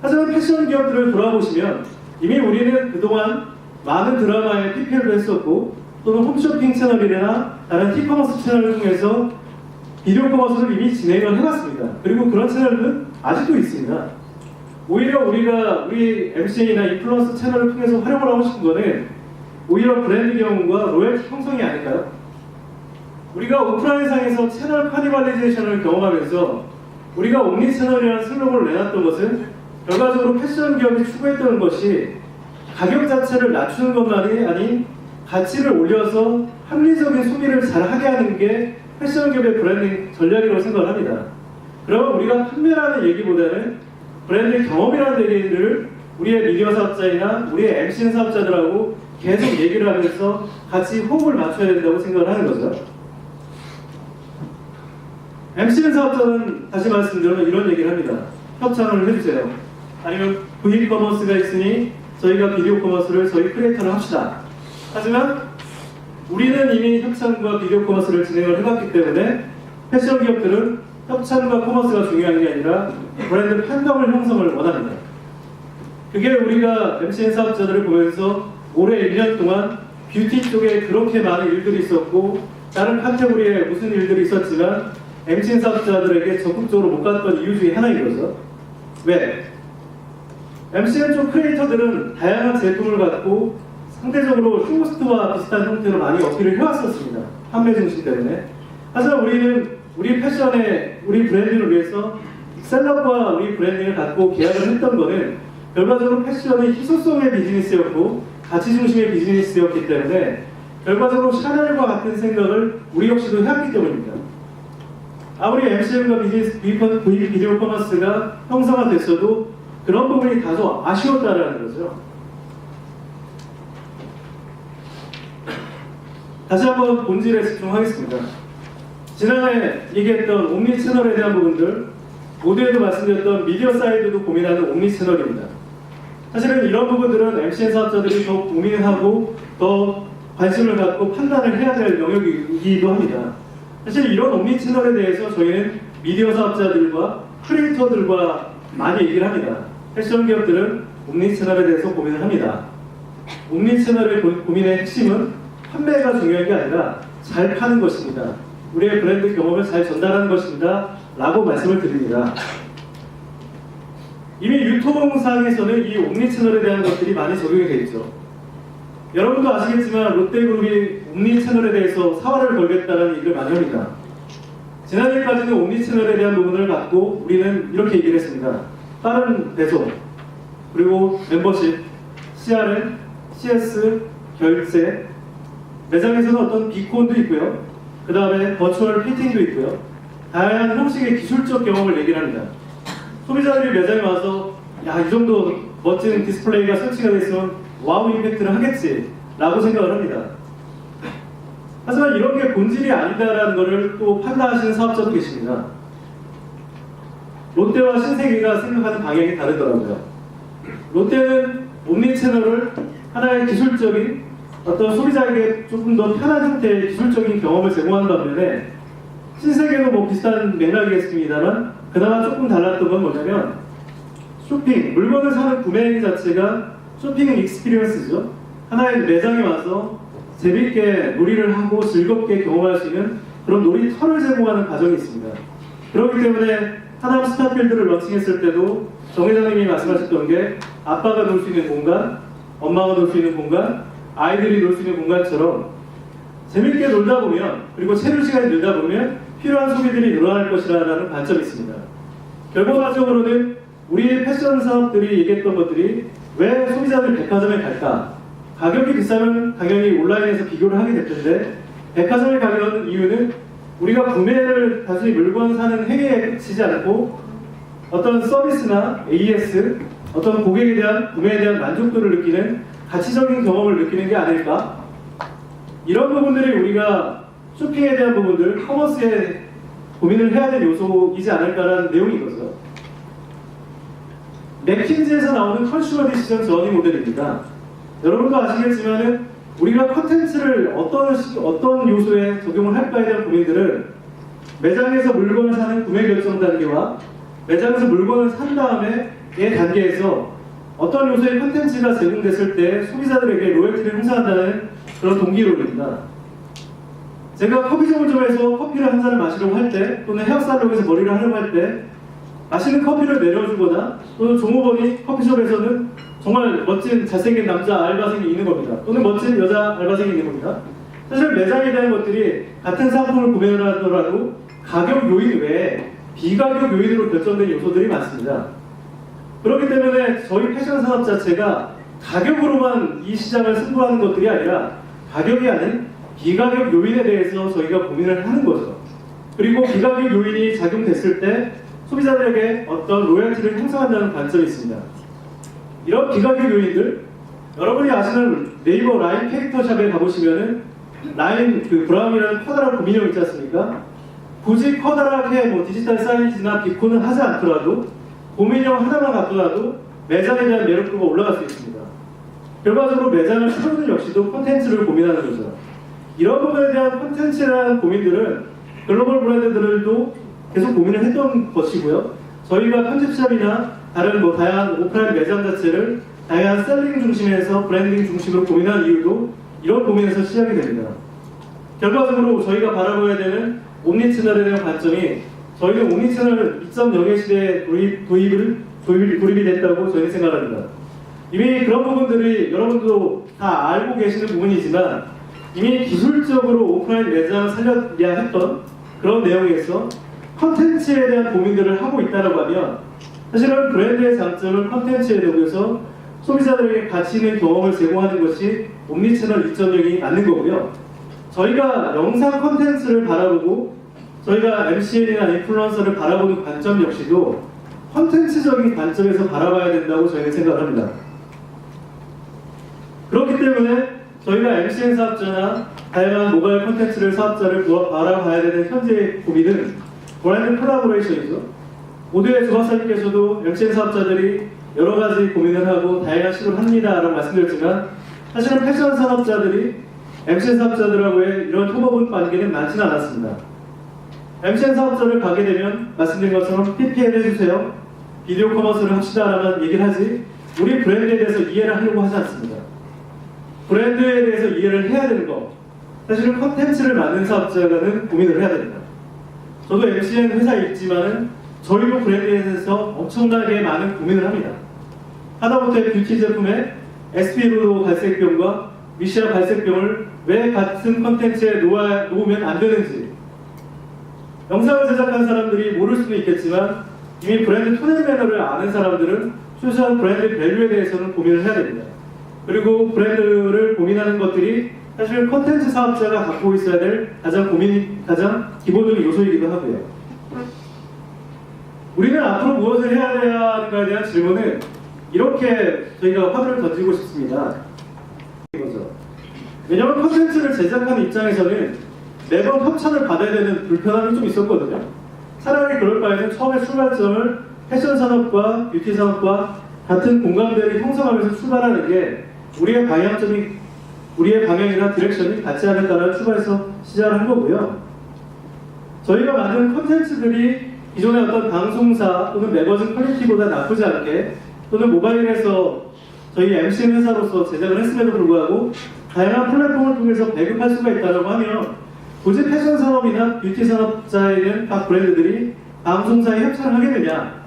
하지만 패션 기업들을 돌아보시면 이미 우리는 그동안 많은 드라마에 PPL도 했었고 또는 홈쇼핑 채널이나 다른 티커머스 채널을 통해서 비디오 커머스를 이미 진행을 해봤습니다. 그리고 그런 채널은 아직도 있습니다. 오히려 우리 MCN이나 인플루언서 채널을 통해서 활용을 하고 싶은 거는 오히려 브랜드 경험과 로열티 형성이 아닐까요? 우리가 오프라인상에서 채널 카니발리제이션을 경험하면서 우리가 옴니 채널이라는 슬로건을 내놨던 것은 결과적으로 패션 기업이 추구했던 것이 가격 자체를 낮추는 것만이 아닌 가치를 올려서 합리적인 소비를 잘하게 하는 게 패션 기업의 브랜딩 전략이라고 생각을 합니다. 그러면 우리가 판매라는 얘기보다는 브랜드 경험이라는 얘기를 우리의 미디어 사업자이나 우리의 MCN 사업자들하고 계속 얘기를 하면서 같이 호흡을 맞춰야 된다고 생각을 하는 거죠. MCN 사업자는 다시 말씀드리면 이런 얘기를 합니다. 협찬을 해주세요. 아니면 V 커머스가 있으니 저희가 비디오 커머스를 저희 크리에이터를 합시다. 하지만 우리는 이미 협찬과 비디오 커머스를 진행을 해봤기 때문에 패션 기업들은 협찬과 커머스가 중요한 게 아니라 브랜드 팬덤을 형성을 원합니다. 그게 우리가 MCN 사업자들을 보면서 올해 1년 동안 뷰티 쪽에 그렇게 많은 일들이 있었고 다른 카테고리에 무슨 일들이 있었지만 MCN 사업자들에게 적극적으로 못 갔던 이유 중에 하나인 거죠. 왜? MCN 쪽 크리에이터들은 다양한 제품을 갖고 상대적으로 쇼호스트와 비슷한 형태로 많이 어필을 해왔었습니다. 판매 중심 때문에. 하지만 우리는 우리 패션에 우리 브랜딩을 위해서 셀럽과 우리 브랜딩을 갖고 계약을 했던 거는 결과적으로 패션이 희소성의 비즈니스였고 가치 중심의 비즈니스였기 때문에 결과적으로 샤넬과 같은 생각을 우리 역시도 해왔기 때문입니다. 아무리 MCN과 비디오 커머스가 형성화됐어도 그런 부분이 다소 아쉬웠다라는 거죠. 다시 한번 본질에 집중하겠습니다. 지난해 얘기했던 옴니 채널에 대한 부분들, 모두에도 말씀드렸던 미디어 사이드도 고민하는 옴니 채널입니다. 사실은 이런 부분들은 MCN 사업자들이 더 고민하고 더 관심을 갖고 판단을 해야 될 영역이기도 합니다. 사실 이런 옴니 채널에 대해서 저희는 미디어 사업자들과 크리에이터들과 많이 얘기를 합니다. 패션 기업들은 옴니 채널에 대해서 고민을 합니다. 옴니 채널의 고민의 핵심은 판매가 중요한 게 아니라 잘 파는 것입니다. 우리의 브랜드 경험을 잘 전달하는 것입니다. 라고 말씀을 드립니다. 이미 유통상에서는 이 옴니 채널에 대한 것들이 많이 적용이 되어 있죠. 여러분도 아시겠지만 롯데그룹이 옴니 채널에 대해서 사활을 걸겠다는 얘기를 많이 합니다. 지난해까지는 옴니 채널에 대한 부분을 갖고 우리는 이렇게 얘기를 했습니다. 빠른 배송, 그리고 멤버십, CRM, CS, 결제, 매장에서는 어떤 비콘도 있고요. 그 다음에 버추얼 피팅도 있고요. 다양한 형식의 기술적 경험을 얘기를 합니다. 소비자들이 매장에 와서 야, 이 정도 멋진 디스플레이가 설치가 되어 있으면 와우 임팩트를 하겠지라고 생각을 합니다. 하지만 이런 게 본질이 아니다라는 것을 또 판단하시는 사업자도 계십니다. 롯데와 신세계가 생각하는 방향이 다르더라고요. 롯데는 옴니채널을 하나의 기술적인 어떤 소비자에게 조금 더 편한 형태의 기술적인 경험을 제공하는 반면에 신세계도 뭐 비슷한 맥락이겠습니다만 그나마 조금 달랐던 건 뭐냐면 쇼핑, 물건을 사는 구매 행위 자체가 쇼핑 익스피리언스죠. 하나의 매장에 와서 재밌게 놀이를 하고 즐겁게 경험할 수 있는 그런 놀이터를 제공하는 과정이 있습니다. 그렇기 때문에 하남 스타필드를 런칭했을 때도 정 회장님이 말씀하셨던 게 아빠가 놀 수 있는 공간, 엄마가 놀 수 있는 공간, 아이들이 놀 수 있는 공간처럼 재밌게 놀다 보면 그리고 체류 시간이 늘다 보면 필요한 소비들이 늘어날 것이라는 관점이 있습니다. 결과적으로는 우리 패션 사업들이 얘기했던 것들이 왜 소비자들이 백화점에 갈까? 가격이 비싸면 당연히 온라인에서 비교를 하게 될 텐데 백화점에 가는 이유는 우리가 구매를 단순히 물건 사는 행위에 그치지 않고 어떤 서비스나 AS, 어떤 고객에 대한 구매에 대한 만족도를 느끼는 가치적인 경험을 느끼는 게 아닐까? 이런 부분들이 우리가 쇼핑에 대한 부분들, 커머스에 고민을 해야 될 요소이지 않을까라는 내용인 거죠. 맥킨지에서 나오는 컨슈머 디시전 저니 모델입니다. 여러분도 아시겠지만은 우리가 컨텐츠를 어떤 요소에 적용을 할까에 대한 고민들은 매장에서 물건을 사는 구매 결정 단계와 매장에서 물건을 산 다음에 의 단계에서 어떤 요소의 컨텐츠가 제공됐을 때 소비자들에게 로열티를 행사한다는 그런 동기론입니다. 제가 커피 전문점에서 커피를 한 잔을 마시려고 할 때 또는 헤어살롱에서 머리를 하려고 할 때 맛있는 커피를 내려주거나 또는 종업원이 커피숍에서는 정말 멋진 잘생긴 남자 알바생이 있는 겁니다. 또는 멋진 여자 알바생이 있는 겁니다. 사실 매장에 대한 것들이 같은 상품을 구매를 하더라도 가격 요인 외에 비가격 요인으로 결정된 요소들이 많습니다. 그렇기 때문에 저희 패션 산업 자체가 가격으로만 이 시장을 승부하는 것들이 아니라 가격이 아닌 비가격 요인에 대해서 저희가 고민을 하는 거죠. 그리고 비가격 요인이 작용됐을 때 소비자들에게 어떤 로열티를 형성한다는 관점이 있습니다. 이런 비가격 요인들, 여러분이 아시는 네이버 라인 캐릭터샵에 가보시면은 라인 그 브라운이라는 커다란 구민형 있지 않습니까? 굳이 커다랗게 뭐 디지털 사이즈나 비콘을 하지 않더라도 구민형 하나만 갖더라도 매장에 대한 매력도가 올라갈 수 있습니다. 결과적으로 매장을 채우는 역시도 콘텐츠를 고민하는 거죠. 이런 부분에 대한 콘텐츠에 대한 고민들은 글로벌 브랜드들도 계속 고민을 했던 것이고요. 저희가 편집샵이나 다른 뭐 다양한 오프라인 매장 자체를 다양한 셀링 중심에서 브랜딩 중심으로 고민한 이유도 이런 고민에서 시작이 됩니다. 결과적으로 저희가 바라봐야 되는 옴니채널에 대한 관점이 저희는 옴니채널 2.0의 시대에 도입이 됐다고 저희는 생각합니다. 이미 그런 부분들이 여러분도 다 알고 계시는 부분이지만 이미 기술적으로 오프라인 매장을 살려야 했던 그런 내용에서 컨텐츠에 대한 고민들을 하고 있다고 하면 사실은 브랜드의 장점은 컨텐츠에 대해서 소비자들에게 가치 있는 경험을 제공하는 것이 옴니채널 2.0이 맞는 거고요. 저희가 영상 컨텐츠를 바라보고 저희가 MCN이나 인플루언서를 바라보는 관점 역시도 컨텐츠적인 관점에서 바라봐야 된다고 저희는 생각을 합니다. 그렇기 때문에 저희가 MCN 사업자나 다양한 모바일 콘텐츠를 사업자를 바라봐야 되는 현재의 고민은 브랜드 콜라보레이션이죠. 모두의 조박사님께서도 MCN 사업자들이 여러 가지 고민을 하고 다양한 시도를 합니다라고 말씀드렸지만 사실은 패션 산업자들이 MCN 사업자들하고의 이런 협업은 관계는 많지는 않았습니다. MCN 사업자를 가게 되면 말씀드린 것처럼 PPL 해주세요, 비디오 커머스를 합시다라는 얘기를 하지 우리 브랜드에 대해서 이해를 하려고 하지 않습니다. 브랜드에 대해서 이해를 해야 되는 거, 사실은 컨텐츠를 만든 사업자는 고민을 해야 됩니다. 저도 MCN 회사에 있지만은 저희도 브랜드에 대해서 엄청나게 많은 고민을 합니다. 하다못해 뷰티 제품에 SP로 갈색병과 미시아 갈색병을 왜 같은 컨텐츠에 놓으면 안 되는지, 영상을 제작한 사람들이 모를 수도 있겠지만 이미 브랜드 톤앤 매너를 아는 사람들은 최소한 브랜드 밸류에 대해서는 고민을 해야 됩니다. 그리고 브랜드를 고민하는 것들이 사실 컨텐츠 사업자가 갖고 있어야 될 가장 기본적인 요소이기도 하고요. 우리는 앞으로 무엇을 해야 하는가에 대한 질문은 이렇게 저희가 화두를 던지고 싶습니다. 거죠. 왜냐하면 콘텐츠를 제작하는 입장에서는 매번 협찬을 받아야 되는 불편함이 좀 있었거든요. 차라리 그럴 바에는 처음에 출발점을 패션 산업과 뷰티 산업과 같은 공감대를 형성하면서 출발하는 게 우리의 방향이나 디렉션이 같지 않을까라는 출발에서 시작을 한 거고요. 저희가 만든 콘텐츠들이 기존의 어떤 방송사 또는 매거진 퀄리티보다 나쁘지 않게 또는 모바일에서 저희 MCN 회사로서 제작을 했음에도 불구하고 다양한 플랫폼을 통해서 배급할 수가 있다고 하면 굳이 패션 산업이나 뷰티 산업자에는 각 브랜드들이 방송사에 협찬을 하겠느냐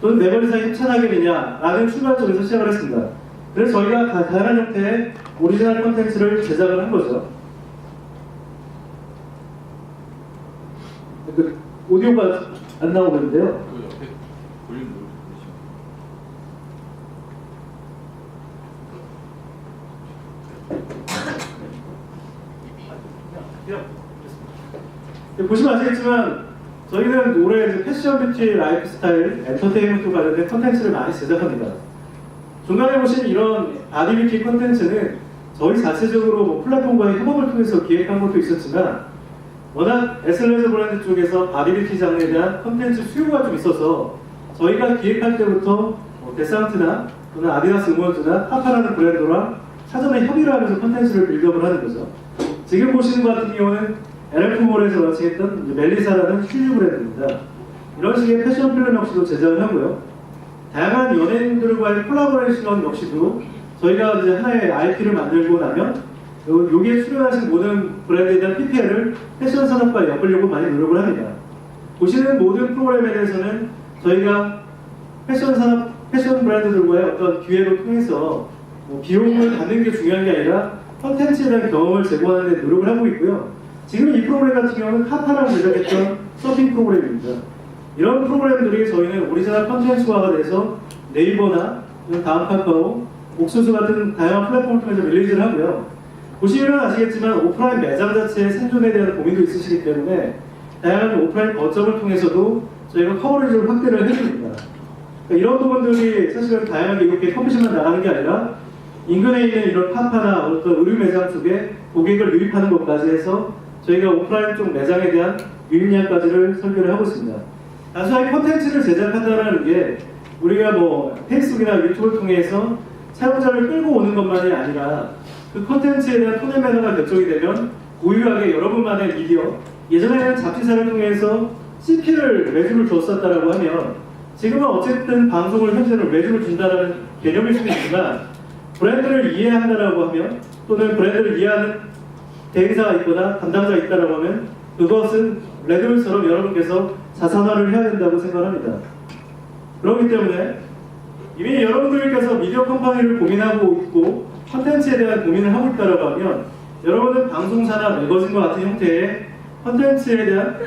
또는 매거진사에 협찬하겠느냐라는 출발점에서 시작을 했습니다. 그래서 저희가 다양한 형태의 오리지널 콘텐츠를 제작을 한 거죠. 오디오가 안 나오고 있는데요. 그 옆에 볼륨 누르시면 보시면 아시겠지만 저희는 올해 이제 패션, 뷰티, 라이프 스타일, 엔터테인먼트 관련된 콘텐츠를 많이 제작합니다. 중간에 보신 이런 바디뷰티 콘텐츠는 저희 자체적으로 뭐 플랫폼과의 협업을 통해서 기획한 것도 있었지만 워낙 에슬레저 브랜드 쪽에서 바디뷰티 장르에 대한 콘텐츠 수요가 좀 있어서 저희가 기획할 때부터 뭐 데상트나 또는 아디다스 음원주나 파파라는 브랜드랑 사전에 협의를 하면서 콘텐츠를 빌드업을 하는 거죠. 지금 보시는 것 같은 경우는 LF몰에서 런칭했던 멜리사라는 휴즈 브랜드입니다. 이런 식의 패션 필름 역시도 제작을 하고요. 다양한 연예인들과의 콜라보레이션 역시도 저희가 이제 하나의 IP를 만들고 나면 여기에 출연하신 모든 브랜드에 대한 PPL을 패션 산업과 엮으려고 많이 노력을 합니다. 보시는 모든 프로그램에 대해서는 저희가 패션 산업, 패션 브랜드들과의 어떤 기획을 통해서 뭐 비용을 받는 게 중요한 게 아니라 컨텐츠에 대한 경험을 제공하는 데 노력을 하고 있고요. 지금 이 프로그램 같은 경우는 카파랑 제작했던 서핑 프로그램입니다. 이런 프로그램들이 저희는 오리지널 컨텐츠화가 돼서 네이버나 다음 카카오, 옥수수 같은 다양한 플랫폼을 통해서 릴리즈를 하고요. 보시면 아시겠지만 오프라인 매장 자체의 생존에 대한 고민도 있으시기 때문에 다양한 오프라인 거점을 통해서도 저희가 커버리지를 확대를 해줍니다. 그러니까 이런 부분들이 사실은 다양하게 이렇게 커피숍만 나가는 게 아니라 인근에 있는 이런 파파나 어떤 의류 매장 쪽에 고객을 유입하는 것까지 해서 저희가 오프라인 쪽 매장에 대한 유입량까지를 설계를 하고 있습니다. 단순하게 콘텐츠를 제작한다는 게 우리가 뭐 페이스북이나 유튜브를 통해서 사용자를 끌고 오는 것만이 아니라 그 콘텐츠에 대한 톤앤 매너가 결정이 되면 고유하게 여러분만의 미디어, 예전에는 잡지사를 통해서 CP를 매주를 줬었다라고 하면 지금은 어쨌든 방송을 현재는 매주를 준다는 개념일 수도 있지만 브랜드를 이해한다라고 하면 또는 브랜드를 이해하는 대행사가 있거나 담당자가 있다라고 하면 그것은 레드불처럼 여러분께서 자산화를 해야 된다고 생각합니다. 그렇기 때문에 이미 여러분들께서 미디어 컴퍼니를 고민하고 있고 컨텐츠에 대한 고민을 하고 있다고 하면 여러분은 방송사나 매거진과 같은 형태의 컨텐츠에 대한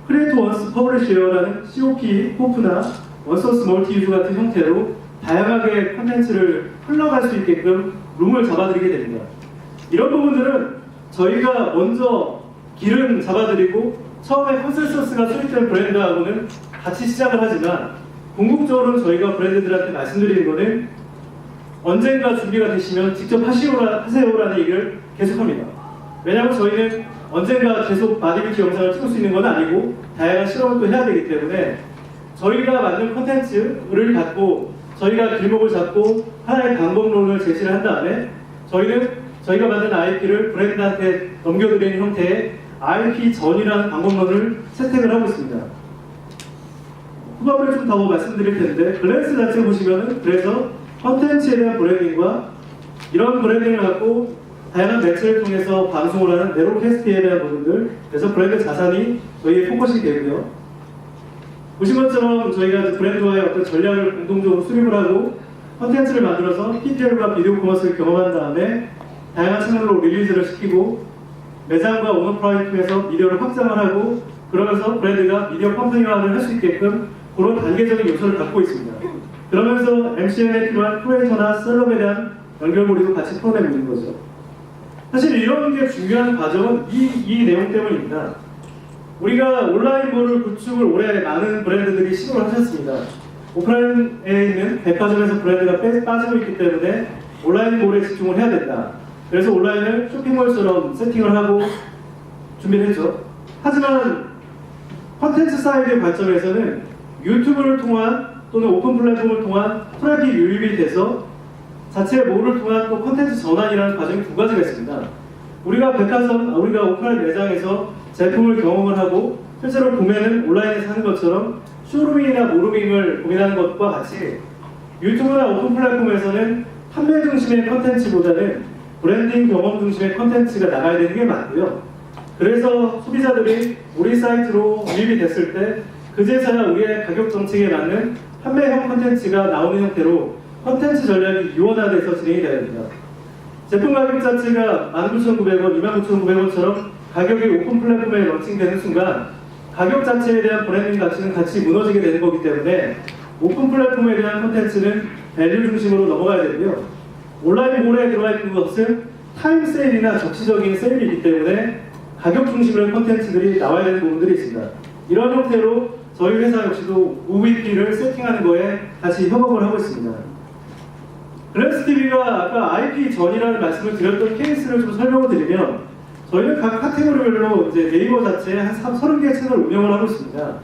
크리에이터 원스 퍼블리셔라는 COP, 호프나 원소스 멀티유즈 같은 형태로 다양하게 컨텐츠를 흘러갈 수 있게끔 룸을 잡아드리게 됩니다. 이런 부분들은 저희가 먼저 길은 잡아드리고 처음에 컨센서스가 수립된 브랜드하고는 같이 시작을 하지만 궁극적으로는 저희가 브랜드들한테 말씀드리는 거는 언젠가 준비가 되시면 직접 하세요라는 얘기를 계속합니다. 왜냐하면 저희는 언젠가 계속 바디뷰티 영상을 찍을 수 있는 건 아니고 다양한 실험을 또 해야 되기 때문에 저희가 만든 콘텐츠를 갖고 저희가 길목을 잡고 하나의 방법론을 제시를 한 다음에 저희는 저희가 만든 IP를 브랜드한테 넘겨드리는 형태의 IP 전이라는 방법론을 채택을 하고 있습니다. 후반부에 좀 더 말씀드릴 텐데 글랜스 자체 보시면은 그래서 컨텐츠에 대한 브랜딩과 이런 브랜딩을 갖고 다양한 매체를 통해서 방송을 하는 네로캐스트에 대한 부분들 그래서 브랜드 자산이 저희의 포커싱이 되고요. 보신 것처럼 저희가 브랜드와의 어떤 전략을 공동적으로 수립을 하고 컨텐츠를 만들어서 PPL과 비디오 커머스를 경험한 다음에 다양한 채널로 릴리즈를 시키고 매장과 오너프라임 통해서 미디어를 확장을 하고 그러면서 브랜드가 미디어 컴퍼니화를 할 수 있게끔 그런 단계적인 요소를 갖고 있습니다. 그러면서 MCN에 필요한 크리에이터나 셀럽에 대한 연결고리도 같이 풀어내고 있는 거죠. 사실 이런 게 중요한 과정은 이 내용 때문입니다. 우리가 온라인몰을 구축을 올해 많은 브랜드들이 시도를 하셨습니다. 오프라인에 있는 백화점에서 브랜드가 빠지고 있기 때문에 온라인몰에 집중을 해야 된다. 그래서 온라인을 쇼핑몰처럼 세팅을 하고 준비를 했죠. 하지만 컨텐츠 사이드의 관점에서는 유튜브를 통한 또는 오픈 플랫폼을 통한 트래픽 유입이 돼서 자체 몰을 통한 또 컨텐츠 전환이라는 과정이 두 가지가 있습니다. 우리가 우리가 오프라인 매장에서 제품을 경험을 하고 실제로 구매는 온라인에서 하는 것처럼 쇼루밍이나 모루밍을 고민하는 것과 같이 유튜브나 오픈 플랫폼에서는 판매 중심의 컨텐츠보다는 브랜딩 경험 중심의 컨텐츠가 나가야 되는 게 맞고요. 그래서 소비자들이 우리 사이트로 유입이 됐을 때 그제서야 우리의 가격 정책에 맞는 판매형 컨텐츠가 나오는 형태로 컨텐츠 전략이 유원화돼서 진행이 되어야 됩니다. 제품 가격 자체가 19,900원, 29,900원처럼 가격이 오픈 플랫폼에 런칭되는 순간 가격 자체에 대한 브랜딩 가치는 같이 무너지게 되는 거기 때문에 오픈 플랫폼에 대한 컨텐츠는 밸류 중심으로 넘어가야 되고요. 온라인 몰에 들어가 있는 것은 타임 세일이나 적시적인 세일이기 때문에 가격 중심의 컨텐츠들이 나와야 되는 부분들이 있습니다. 이런 형태로 저희 회사 역시도 OVP를 세팅하는 거에 같이 협업을 하고 있습니다. 글래스TV가 아까 IP 전이라는 말씀을 드렸던 케이스를 좀 설명을 드리면 저희는 각 카테고리별로 이제 네이버 자체에 한 30개 채널을 운영을 하고 있습니다.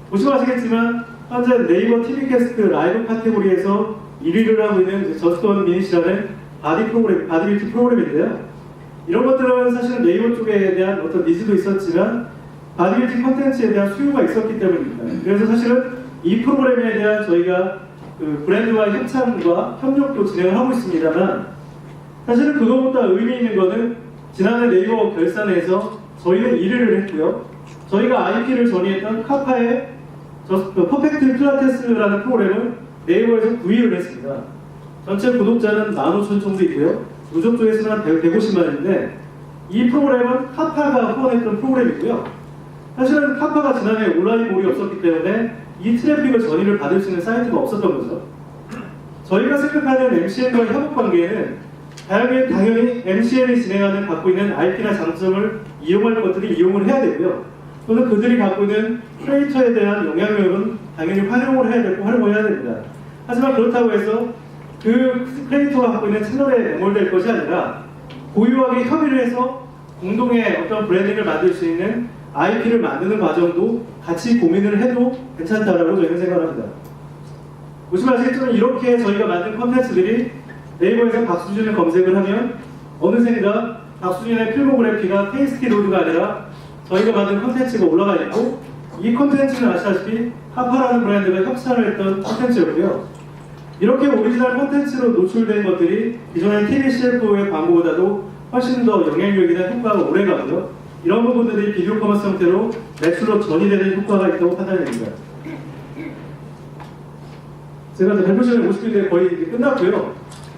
보시면 아시겠지만 현재 네이버 TV캐스트 라이브 카테고리에서 1위를 하고 있는 저스트원 미닛이라는 바디뷰티 프로그램인데요. 이런 것들은 사실은 네이버 쪽에 대한 어떤 니즈도 있었지만 바디뷰티 컨텐츠에 대한 수요가 있었기 때문입니다. 그래서 사실은 이 프로그램에 대한 저희가 그 브랜드와 협찬과 협력도 진행을 하고 있습니다만 사실은 그거보다 의미 있는 거는 지난해 네이버 결산에서 저희는 1위를 했고요. 저희가 IP를 전이했던 카파의 퍼펙트 필라테스라는 프로그램은 네이버에서 9위를 했습니다. 전체 구독자는 15,000 정도 있고요. 누적 조회수는 한 150만인데 이 프로그램은 카파가 후원했던 프로그램이고요. 사실은 카파가 지난해 온라인 몰이 없었기 때문에 이 트래픽을 전이를 받을 수 있는 사이트가 없었던 거죠. 저희가 생각하는 MCN과의 협업 관계에는 당연히 MCN이 진행하는 갖고 있는 IP나 장점을 이용할 것들이 이용을 해야 되고요. 또는 그들이 갖고 있는 크리에이터에 대한 영향력은 당연히 활용을 해야 되고 활용을 해야 됩니다. 하지만 그렇다고 해서 그 크리에이터가 갖고 있는 채널에 매몰될 것이 아니라 고유하게 협의를 해서 공동의 어떤 브랜딩을 만들 수 있는 IP를 만드는 과정도 같이 고민을 해도 괜찮다라고 저희는 생각합니다. 보시면 아시겠지만 이렇게 저희가 만든 컨텐츠들이 네이버에서 박수진을 검색을 하면 어느샌가 박수진의 필모그래피가 테이스티로드가 아니라 저희가 만든 컨텐츠가 올라가 있고 이 컨텐츠는 아시다시피 하파라는 브랜드가 협찬을 했던 컨텐츠였고요. 이렇게 오리지널 컨텐츠로 노출된 것들이 기존의 TV CF의 광고보다도 훨씬 더 영향력이나 효과가 오래가고요. 이런 부분들이 비디오 커머스 형태로 매출로 전이되는 효과가 있다고 판단됩니다. 제가 발표 시간이 50분인데 거의 이제 끝났고요.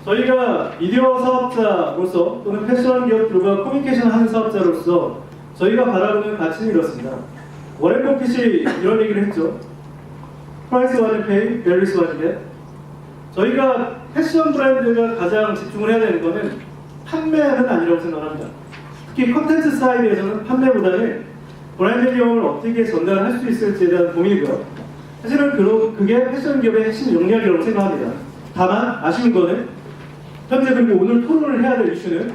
저희가 미디어 사업자로서 또는 패션 기업들과 커뮤니케이션 하는 사업자로서 저희가 바라보는 가치는 이렇습니다. 워렌 버핏이 이런 얘기를 했죠. Price one pay, there is one get. 저희가 패션 브랜드가 가장 집중을 해야 되는 것은 판매는 아니라고 생각합니다. 특히 컨텐츠 사이드에서는 판매보다는 브랜드 경험을 어떻게 전달할 수 있을지에 대한 고민이고요. 사실은 그게 패션 기업의 핵심 역량이라고 생각합니다. 다만 아쉬운 거는 현재 그리고 오늘 토론을 해야 될 이슈는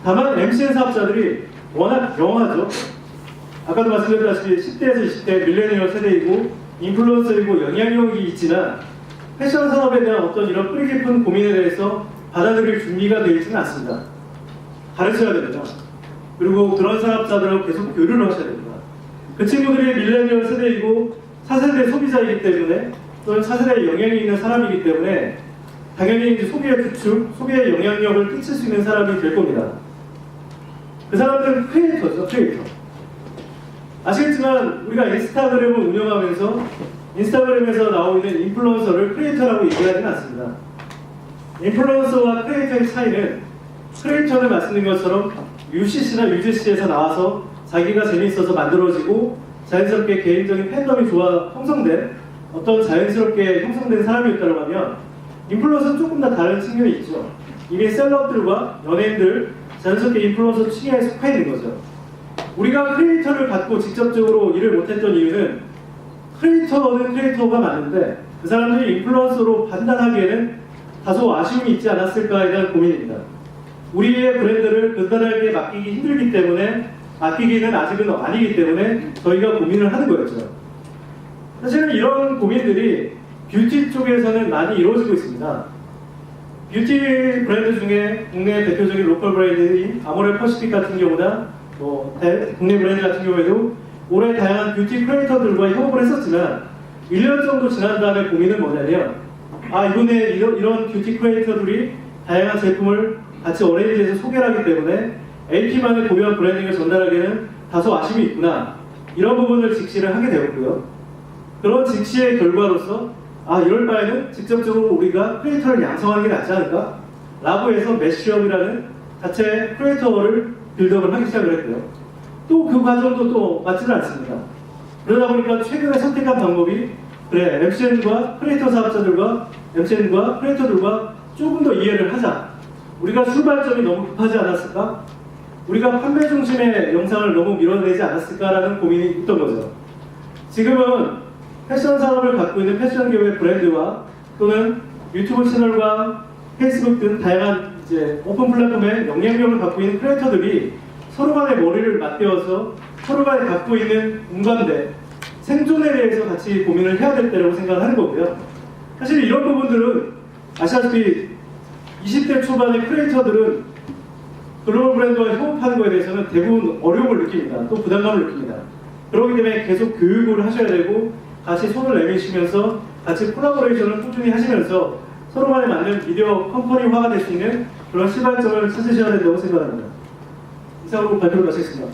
다만 MCN 사업자들이 워낙 영하죠. 아까도 말씀드렸다시피 10대에서 20대 밀레니얼 세대이고 인플루언서이고 영향력이 있지만 패션 산업에 대한 어떤 이런 뿌리 깊은 고민에 대해서 받아들일 준비가 되어 있지는 않습니다. 가르쳐야 됩니다. 그리고 그런 사업자들하고 계속 교류를 하셔야 됩니다. 그 친구들이 밀레니얼 세대이고 차세대 소비자이기 때문에 또는 차세대에 영향이 있는 사람이기 때문에 당연히 이제 소비의 구축, 소비의 영향력을 끼칠 수 있는 사람이 될 겁니다. 그 사람들은 크리에이터죠, 크리에이터. 아시겠지만 우리가 인스타그램을 운영하면서 인스타그램에서 나오고 있는 인플루언서를 크리에이터라고 얘기하지는 않습니다. 인플루언서와 크리에이터의 차이는 크리에이터는 말씀드린 것처럼 UCC나 UGC에서 나와서 자기가 재미있어서 만들어지고 자연스럽게 개인적인 팬덤이 형성된 어떤 자연스럽게 형성된 사람이었다고 하면 인플루언서는 조금 더 다른 측면이 있죠. 이미 셀럽들과 연예인들 자연스럽게 인플루언서 층에 속해 있는 거죠. 우리가 크리에이터를 갖고 직접적으로 일을 못했던 이유는 크리에이터는 크리에이터가 맞는데 그 사람들이 인플루언서로 판단하기에는 다소 아쉬움이 있지 않았을까에 대한 고민입니다. 우리의 브랜드를 그 사람에게 맡기기 힘들기 때문에, 맡기기는 아직은 아니기 때문에 저희가 고민을 하는 거였죠. 사실은 이런 고민들이 뷰티 쪽에서는 많이 이루어지고 있습니다. 뷰티 브랜드 중에 국내 대표적인 로컬 브랜드인 아모레 퍼시픽 같은 경우나 국내 브랜드 같은 경우에도 올해 다양한 뷰티 크리에이터들과 협업을 했었지만 1년 정도 지난 다음에 고민은 뭐냐면 이번에 이런 뷰티 크리에이터들이 다양한 제품을 같이 어레인지해서 소개를 하기 때문에 AP만의 고유한 브랜딩을 전달하기에는 다소 아쉬움이 있구나, 이런 부분을 직시를 하게 되었고요. 그런 직시의 결과로서 이럴 바에는 직접적으로 우리가 크리에이터를 양성하는 게 낫지 않을까? 라고 해서 매쉬업이라는 자체 크리에이터를 빌드업을 하기 시작을 했고요. 또 그 과정도 또 맞지는 않습니다. 그러다 보니까 최근에 선택한 방법이 MCN과 크리에이터 사업자들과 MCN과 크리에이터들과 조금 더 이해를 하자. 우리가 출발점이 너무 급하지 않았을까? 우리가 판매 중심의 영상을 너무 밀어내지 않았을까라는 고민이 있던 거죠. 지금은 패션 산업을 갖고 있는 패션계의 브랜드와 또는 유튜브 채널과 페이스북 등 다양한 오픈 플랫폼의 영향력을 갖고 있는 크리에이터들이 서로 간의 머리를 맞대어서 서로 간에 갖고 있는 공감대, 생존에 대해서 같이 고민을 해야 될 때라고 생각을 하는 거고요. 사실 이런 부분들은 아시다시피 20대 초반의 크리에이터들은 글로벌 브랜드와 협업하는 것에 대해서는 대부분 어려움을 느낍니다. 또 부담감을 느낍니다. 그렇기 때문에 계속 교육을 하셔야 되고 같이 손을 내미시면서 같이 콜라보레이션을 꾸준히 하시면서 서로 간에 맞는 미디어 컴퍼니화가 될 수 있는 그런 시발점을 찾으셔야 된다고 생각합니다. 이상으로 발표를 마치겠습니다.